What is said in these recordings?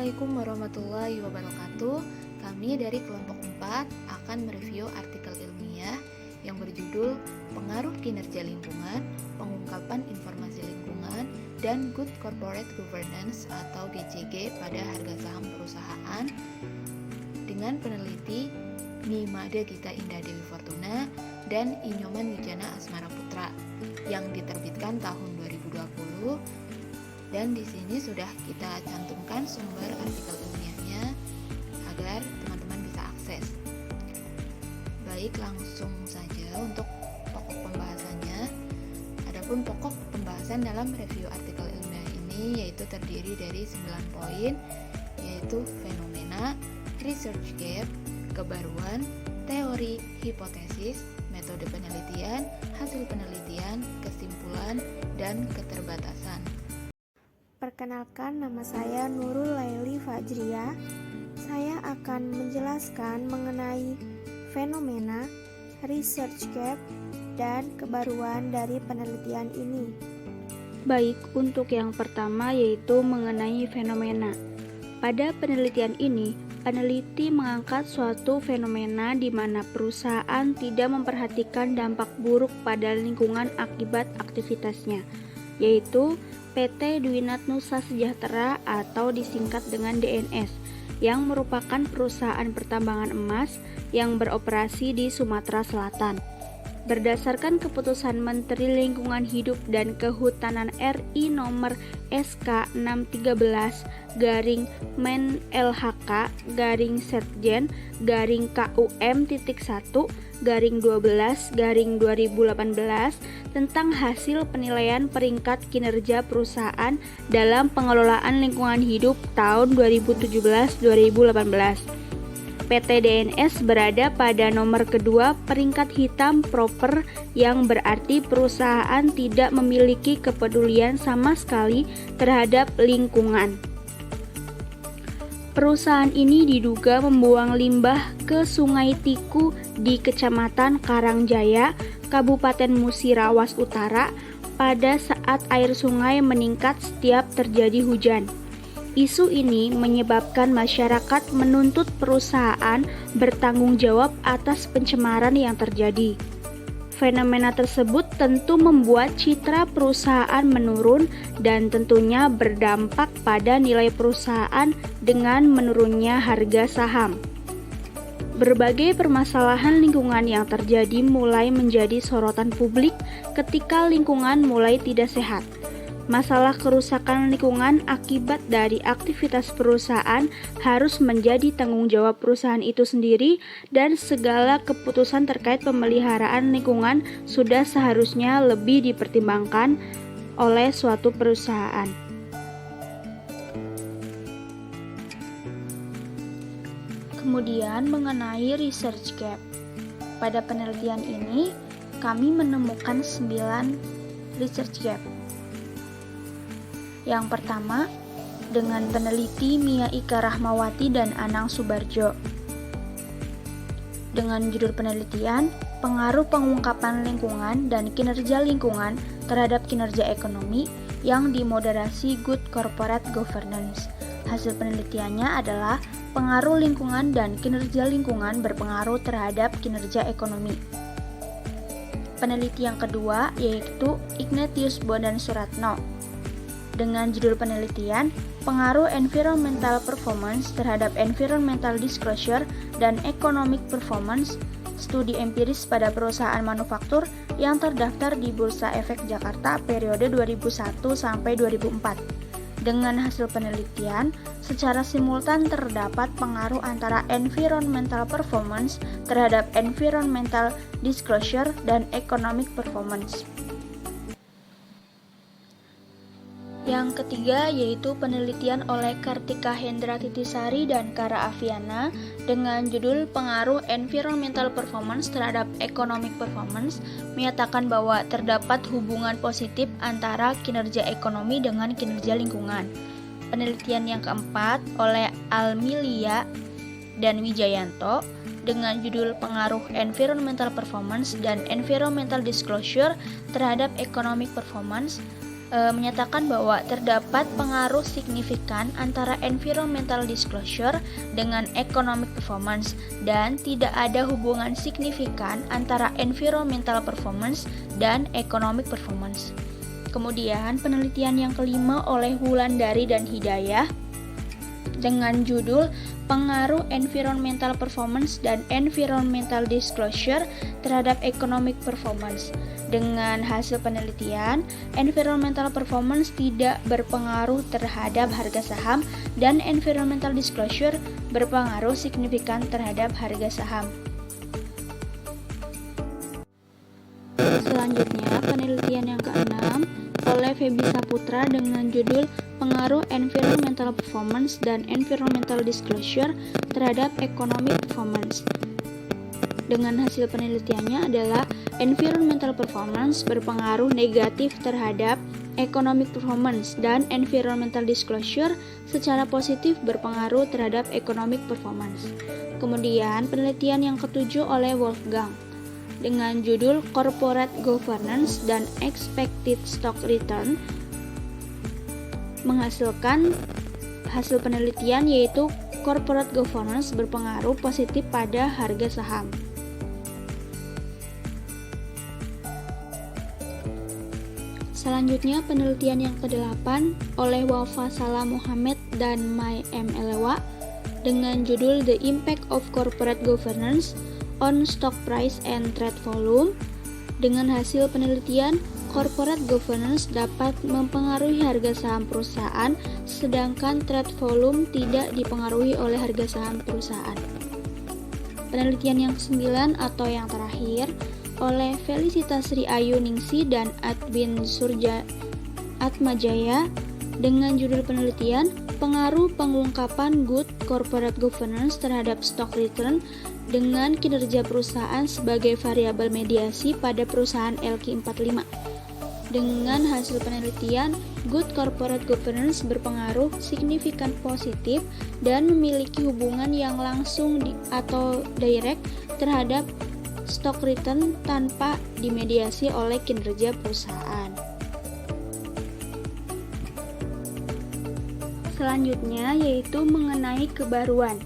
Assalamualaikum warahmatullahi wabarakatuh. Kami dari kelompok 4 akan mereview artikel ilmiah yang berjudul Pengaruh Kinerja Lingkungan, Pengungkapan Informasi Lingkungan, dan Good Corporate Governance atau GCG pada harga saham perusahaan dengan peneliti Nimade Gita Indah Dewi Fortuna dan Inyoman Wijana Asmara Putra yang diterbitkan tahun 2020. Dan di sini sudah kita cantumkan sumber artikel ilmiahnya agar teman-teman bisa akses. Baik, langsung saja untuk pokok pembahasannya. Adapun pokok pembahasan dalam review artikel ilmiah ini yaitu terdiri dari 9 poin, yaitu fenomena, research gap, kebaruan, teori, hipotesis, metode penelitian, hasil penelitian, kesimpulan, dan keterbatasan. Perkenalkan, nama saya Nurul Laili Fajriah. Saya akan menjelaskan mengenai fenomena, research gap, dan kebaruan dari penelitian ini. Baik, untuk yang pertama yaitu mengenai fenomena. Pada penelitian ini, peneliti mengangkat suatu fenomena di mana perusahaan tidak memperhatikan dampak buruk pada lingkungan akibat aktivitasnya, yaitu PT Dwinat Nusa Sejahtera atau disingkat dengan DNS, yang merupakan perusahaan pertambangan emas yang beroperasi di Sumatera Selatan. Berdasarkan keputusan Menteri Lingkungan Hidup dan Kehutanan RI nomor SK 613 Men LHK Setjen KUM.1/12/2018 tentang hasil penilaian peringkat kinerja perusahaan dalam pengelolaan lingkungan hidup tahun 2017-2018. PT DNS berada pada nomor kedua peringkat hitam proper, yang berarti perusahaan tidak memiliki kepedulian sama sekali terhadap lingkungan. Perusahaan ini diduga membuang limbah ke Sungai Tiku di Kecamatan Karangjaya, Kabupaten Musirawas Utara pada saat air sungai meningkat setiap terjadi hujan. Isu ini menyebabkan masyarakat menuntut perusahaan bertanggung jawab atas pencemaran yang terjadi. Fenomena tersebut tentu membuat citra perusahaan menurun dan tentunya berdampak pada nilai perusahaan dengan menurunnya harga saham. Berbagai permasalahan lingkungan yang terjadi mulai menjadi sorotan publik ketika lingkungan mulai tidak sehat. Masalah kerusakan lingkungan akibat dari aktivitas perusahaan harus menjadi tanggung jawab perusahaan itu sendiri, dan segala keputusan terkait pemeliharaan lingkungan sudah seharusnya lebih dipertimbangkan oleh suatu perusahaan. Kemudian mengenai research gap. Pada penelitian ini, kami menemukan 9 research gap. Yang pertama, dengan peneliti Mia Ika Rahmawati dan Anang Subarjo. Dengan judul penelitian, Pengaruh Pengungkapan Lingkungan dan Kinerja Lingkungan terhadap Kinerja Ekonomi yang dimoderasi Good Corporate Governance. Hasil penelitiannya adalah pengaruh lingkungan dan kinerja lingkungan berpengaruh terhadap kinerja ekonomi. Peneliti yang kedua yaitu Ignatius Bondan Suratno dengan judul penelitian Pengaruh Environmental Performance terhadap Environmental Disclosure dan Economic Performance, studi empiris pada perusahaan manufaktur yang terdaftar di Bursa Efek Jakarta periode 2001 sampai 2004. Dengan hasil penelitian, secara simultan terdapat pengaruh antara environmental performance terhadap environmental disclosure dan economic performance. Yang ketiga yaitu penelitian oleh Kartika Hendra Titisari dan Kara Aviana dengan judul Pengaruh Environmental Performance terhadap Economic Performance, menyatakan bahwa terdapat hubungan positif antara kinerja ekonomi dengan kinerja lingkungan. Penelitian yang keempat oleh Almilia dan Wijayanto dengan judul Pengaruh Environmental Performance dan Environmental Disclosure terhadap Economic Performance, menyatakan bahwa terdapat pengaruh signifikan antara environmental disclosure dengan economic performance dan tidak ada hubungan signifikan antara environmental performance dan economic performance. Kemudian penelitian yang kelima oleh Wulandari dan Hidayah dengan judul Pengaruh Environmental Performance dan Environmental Disclosure terhadap Economic Performance. Dengan hasil penelitian, environmental performance tidak berpengaruh terhadap harga saham dan environmental disclosure berpengaruh signifikan terhadap harga saham. Selanjutnya, penelitian yang keenam oleh Feby Saputra dengan judul Pengaruh Environmental Performance dan Environmental Disclosure terhadap Economic Performance. Dengan hasil penelitiannya adalah environmental performance berpengaruh negatif terhadap economic performance dan environmental disclosure secara positif berpengaruh terhadap economic performance. Kemudian penelitian yang ketujuh oleh Wolfgang dengan judul Corporate Governance dan Expected Stock Return menghasilkan hasil penelitian yaitu corporate governance berpengaruh positif pada harga saham. Selanjutnya penelitian yang ke-8 oleh Wafa Salah Mohammed dan Mai M. Elewa dengan judul The Impact of Corporate Governance on Stock Price and Trade Volume. Dengan hasil penelitian, corporate governance dapat mempengaruhi harga saham perusahaan, sedangkan trade volume tidak dipengaruhi oleh harga saham perusahaan. Penelitian yang ke-9 atau yang terakhir oleh Felicitas Sri Ayu Ningsi dan Adwin Surja Atmajaya dengan judul penelitian Pengaruh Pengungkapan Good Corporate Governance terhadap Stock Return dengan kinerja perusahaan sebagai variabel mediasi pada perusahaan LQ45. Dengan hasil penelitian, good corporate governance berpengaruh signifikan positif dan memiliki hubungan yang langsung atau direct terhadap stock return tanpa dimediasi oleh kinerja perusahaan. Selanjutnya yaitu mengenai kebaruan.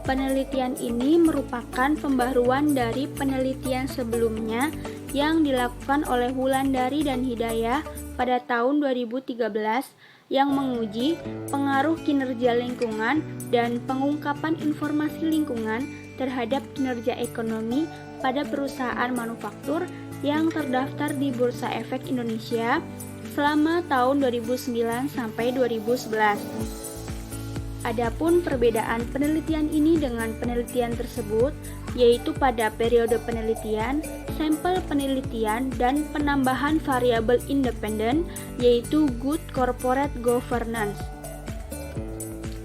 Penelitian ini merupakan pembaruan dari penelitian sebelumnya yang dilakukan oleh Wulandari dan Hidayah pada tahun 2013 yang menguji pengaruh kinerja lingkungan dan pengungkapan informasi lingkungan terhadap kinerja ekonomi pada perusahaan manufaktur yang terdaftar di Bursa Efek Indonesia selama tahun 2009 sampai 2011. Adapun perbedaan penelitian ini dengan penelitian tersebut yaitu pada periode penelitian, sampel penelitian, dan penambahan variabel independen yaitu good corporate governance.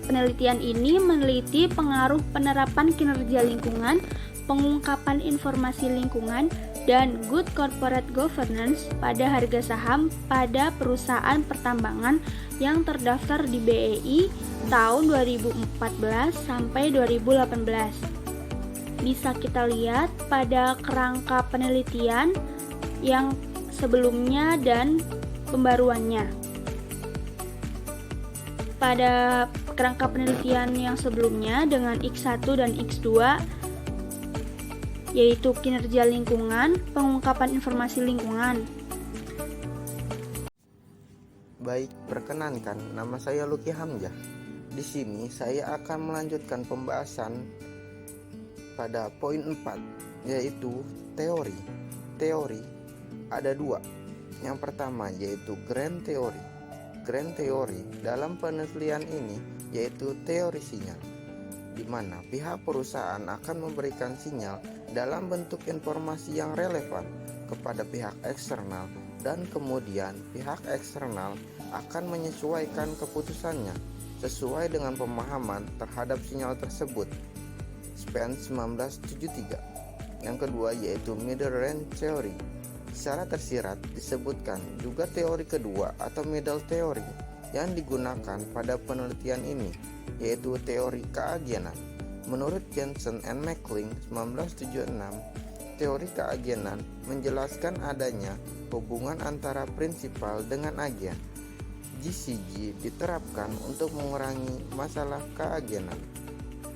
Penelitian ini meneliti pengaruh penerapan kinerja lingkungan, pengungkapan informasi lingkungan, dan good corporate governance pada harga saham pada perusahaan pertambangan yang terdaftar di BEI tahun 2014 sampai 2018. Bisa kita lihat pada kerangka penelitian yang sebelumnya dan pembaruannya. Pada kerangka penelitian yang sebelumnya dengan X1 dan X2 yaitu kinerja lingkungan, pengungkapan informasi lingkungan. Baik, perkenankan, nama saya Luki Hamzah. Di sini saya akan melanjutkan pembahasan pada poin 4, yaitu teori. Teori ada dua. Yang pertama yaitu grand theory. Grand theory dalam penelitian ini yaitu teori sinyal, di mana pihak perusahaan akan memberikan sinyal dalam bentuk informasi yang relevan kepada pihak eksternal dan kemudian pihak eksternal akan menyesuaikan keputusannya sesuai dengan pemahaman terhadap sinyal tersebut. Spen 1973. Yang kedua yaitu middle range theory. Secara tersirat disebutkan juga teori kedua atau middle theory yang digunakan pada penelitian ini, yaitu teori keagenan. Menurut Jensen and McLean 1976, teori keagenan menjelaskan adanya hubungan antara prinsipal dengan agen. GCG diterapkan untuk mengurangi masalah keagenan.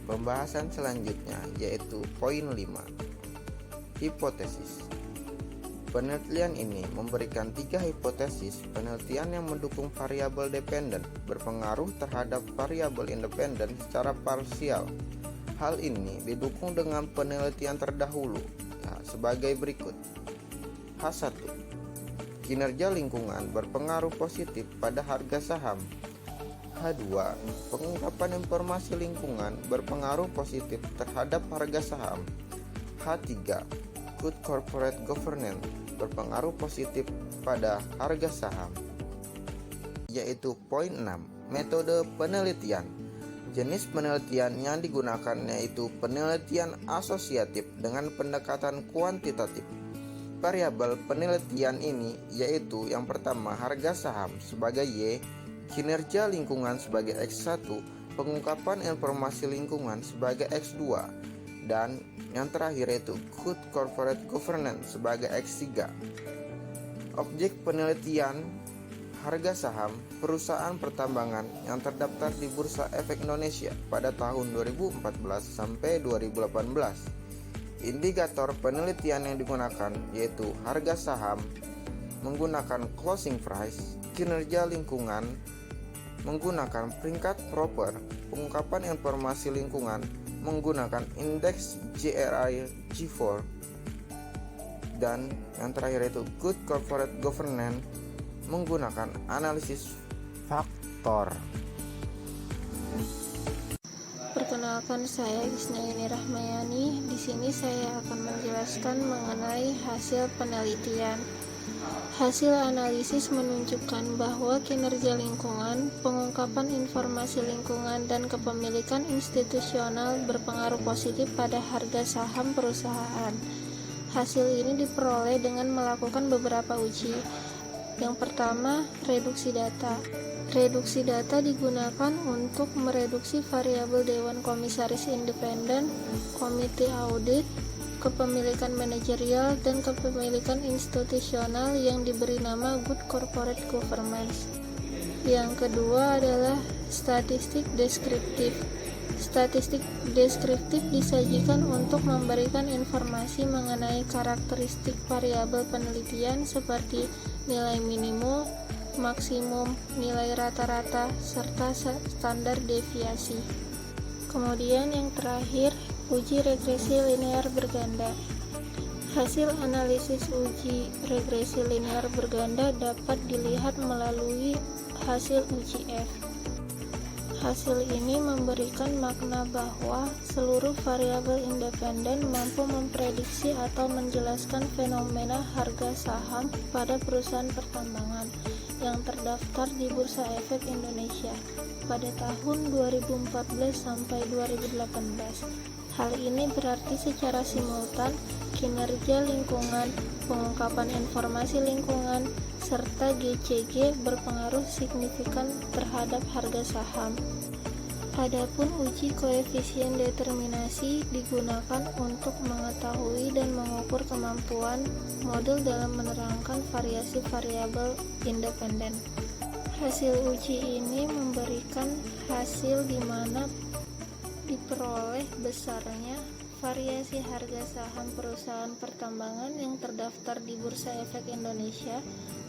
Pembahasan selanjutnya yaitu poin 5. Hipotesis. Penelitian ini memberikan 3 hipotesis penelitian yang mendukung variabel dependen berpengaruh terhadap variabel independen secara parsial. Hal ini didukung dengan penelitian terdahulu sebagai berikut. H1. Kinerja lingkungan berpengaruh positif pada harga saham. H2. Pengungkapan informasi lingkungan berpengaruh positif terhadap harga saham. H3. Good corporate governance berpengaruh positif pada harga saham. Yaitu poin 6. Metode penelitian. Jenis penelitian yang digunakan yaitu penelitian asosiatif dengan pendekatan kuantitatif. Variabel penelitian ini yaitu yang pertama harga saham sebagai Y, kinerja lingkungan sebagai X1, pengungkapan informasi lingkungan sebagai X2, dan yang terakhir yaitu good corporate governance sebagai X3. Objek penelitian harga saham perusahaan pertambangan yang terdaftar di Bursa Efek Indonesia pada tahun 2014 sampai 2018. Indikator penelitian yang digunakan yaitu harga saham menggunakan closing price, kinerja lingkungan menggunakan peringkat proper, pengungkapan informasi lingkungan menggunakan indeks GRI G4, dan yang terakhir yaitu good corporate governance menggunakan analisis faktor. Perkenalkan, saya Isnaini Rahmayani. Di sini saya akan menjelaskan mengenai hasil penelitian. Hasil analisis menunjukkan bahwa kinerja lingkungan, pengungkapan informasi lingkungan, dan kepemilikan institusional berpengaruh positif pada harga saham perusahaan. Hasil ini diperoleh dengan melakukan beberapa uji. Yang pertama, reduksi data. Reduksi data digunakan untuk mereduksi variabel Dewan Komisaris Independen, Komite Audit, kepemilikan manajerial, dan kepemilikan institusional yang diberi nama Good Corporate Governance. Yang kedua adalah statistik deskriptif. Statistik deskriptif disajikan untuk memberikan informasi mengenai karakteristik variabel penelitian seperti nilai minimum, maksimum, nilai rata-rata, serta standar deviasi. Kemudian yang terakhir, uji regresi linear berganda. Hasil analisis uji regresi linear berganda dapat dilihat melalui hasil uji F. Hasil ini memberikan makna bahwa seluruh variabel independen mampu memprediksi atau menjelaskan fenomena harga saham pada perusahaan pertambangan yang terdaftar di Bursa Efek Indonesia pada tahun 2014 sampai 2018. Hal ini berarti secara simultan kinerja lingkungan, pengungkapan informasi lingkungan, serta GCG berpengaruh signifikan terhadap harga saham. Adapun uji koefisien determinasi digunakan untuk mengetahui dan mengukur kemampuan model dalam menerangkan variasi variabel independen. Hasil uji ini memberikan hasil di mana diperoleh besarnya variasi harga saham perusahaan pertambangan yang terdaftar di Bursa Efek Indonesia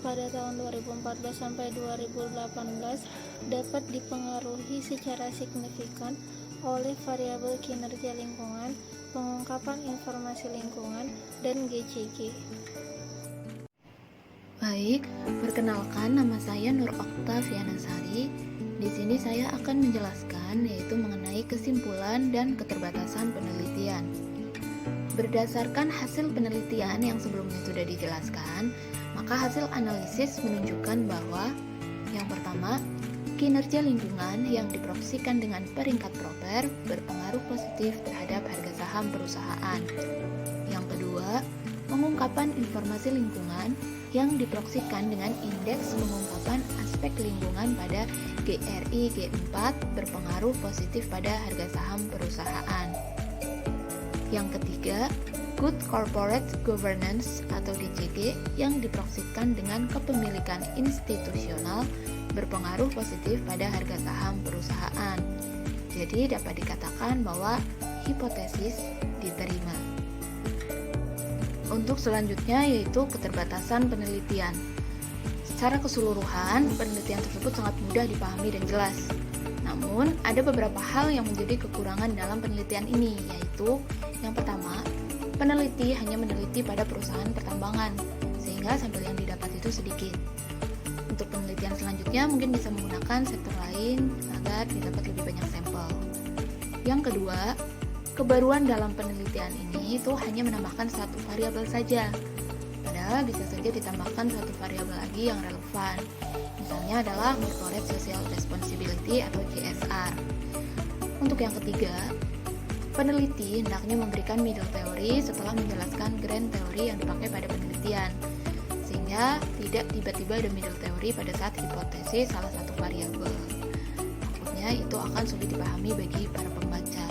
pada tahun 2014 sampai 2018 dapat dipengaruhi secara signifikan oleh variabel kinerja lingkungan, pengungkapan informasi lingkungan, dan GCG. Baik, perkenalkan nama saya Nur Oktavianasari. Di sini saya akan menjelaskan yaitu mengenai kesimpulan dan keterbatasan penelitian. Berdasarkan hasil penelitian yang sebelumnya sudah dijelaskan, maka hasil analisis menunjukkan bahwa yang pertama, kinerja lingkungan yang diproyeksikan dengan peringkat proper berpengaruh positif terhadap harga saham perusahaan. Yang kedua, pengungkapan informasi lingkungan yang diproyeksikan dengan indeks pengungkapan aspek lingkungan pada GRI G4 berpengaruh positif pada harga saham perusahaan. Yang ketiga, Good Corporate Governance atau GCG yang diproksikan dengan kepemilikan institusional berpengaruh positif pada harga saham perusahaan. Jadi dapat dikatakan bahwa hipotesis diterima. Untuk selanjutnya yaitu keterbatasan penelitian. Secara keseluruhan, penelitian tersebut sangat mudah dipahami dan jelas. Namun, ada beberapa hal yang menjadi kekurangan dalam penelitian ini, yaitu yang pertama, peneliti hanya meneliti pada perusahaan pertambangan, sehingga sampel yang didapat itu sedikit. Untuk penelitian selanjutnya mungkin bisa menggunakan sektor lain agar didapat lebih banyak sampel. Yang kedua, kebaruan dalam penelitian ini itu hanya menambahkan satu variabel saja. Padahal bisa saja ditambahkan suatu variabel lagi yang relevan. Misalnya adalah Corporate Social Responsibility atau CSR. Untuk yang ketiga, peneliti hendaknya memberikan middle theory setelah menjelaskan grand theory yang dipakai pada penelitian, sehingga tidak tiba-tiba ada middle theory pada saat hipotesis salah satu variabel. Takutnya itu akan sulit dipahami bagi para pembaca.